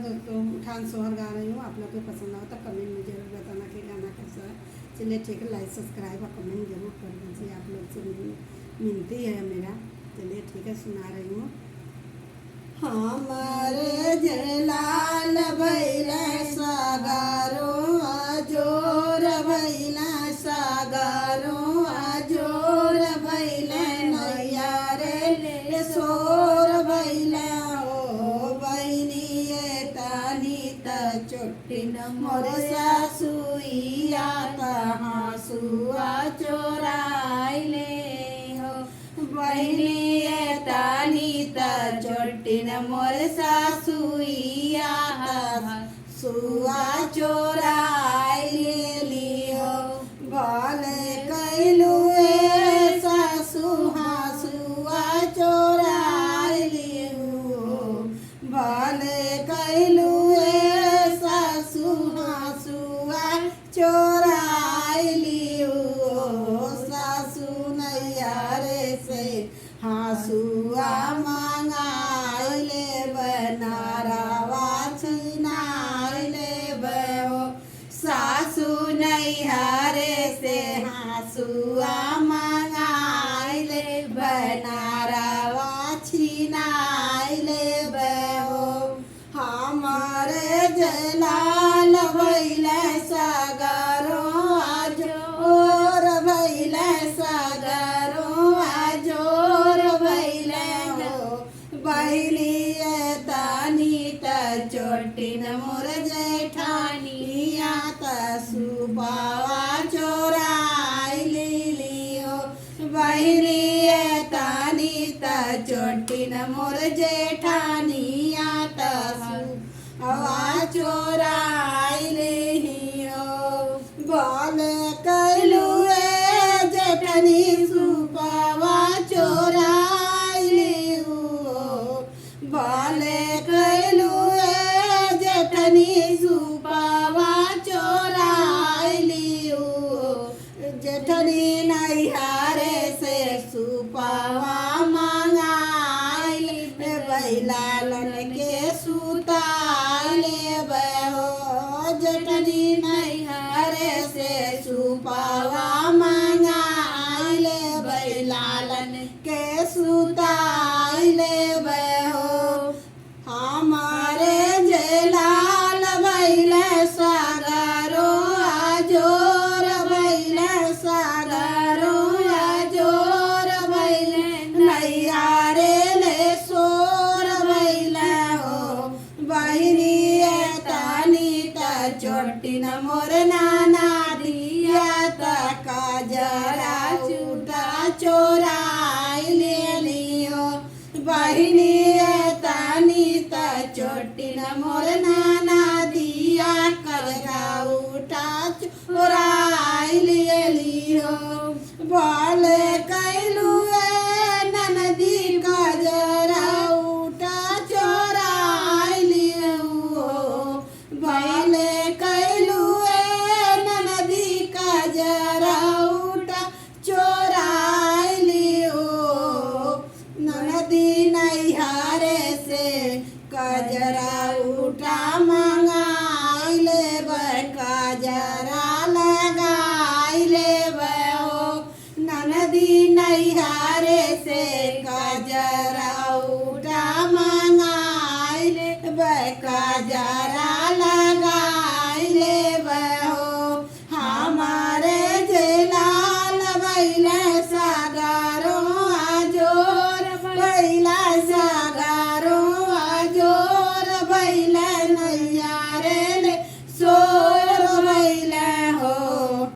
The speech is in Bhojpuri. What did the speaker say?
ठान सोहर गा रही हूँ। आप लोग को पसंद आओ तो कमेंट में जरूर बताना कि गाना कैसा है। चलिए ठीक है, लाइक सब्सक्राइब और कमेंट जरूर कर दीजिए। आप लोग से मिलती है मेरा। चलिए ठीक है, सुना रही हूँ। हमारे जलाल भैला सागारो आजोर भैला सागारो आजोर भैला नैया रे सोर भैला ओ बहनी तानी त चोटिन मोर सासुइया कहाँ सुआ चोराइले हो बहनी तानी त चोटिन मोर सासुइया सुआ चोराइले लियो भले कैलू सासु हाँसुआ चोराइले हो भले कैलू सासु हाँसुआ चोराइली हो सासु नैया रे से हाँसुआ मांगाइले बनारावा छिनाइले बहो सासु नैया रे से हाँसुआ मांगाइले बनारावा छिनाइले बहो हमारे जलाल भैला सागरो आजोर भैला सागरो आजोर भैला हो बहनी तानी त चोटिन मोर जेठानिया त सुबावा चोराइली लियो बहनी तानी त चोटिन मोर जेठानिया त सुबावा चोराइली लियो बोले कैलू जेठनी सुबावा चोराइली हो बोले कैलू जेठनी सुबावा चोराइली हो जेठनी नैहारे से सुपावा मांगाइली बैलालन के सुताइले बहो जेठनी नैहारे से सुपावा मांगाइले बैलालन के सुताइले बहो हमारे जलाल भैला सागरो आजोर भैला सागरो आजोर भैला नैया रे सोर भैला हो बहनी तानी त चोटिन मोर नाना दिया त काजरा चूटा चोराइले लियो बहनी तानी त चोटिन मोर नाना दिया कजरा उठा चोराइले लियो बोले कैलू ननदी कजरा उठा चोराइले हो बोले कैलू ननदी कजरा उठा चोराइले हो ननदी नैहारे से कजरा उठा मंगाइले कजरा लगाइले बहो ननदी नैहारे से कजरा उठा मंगाइले कजरा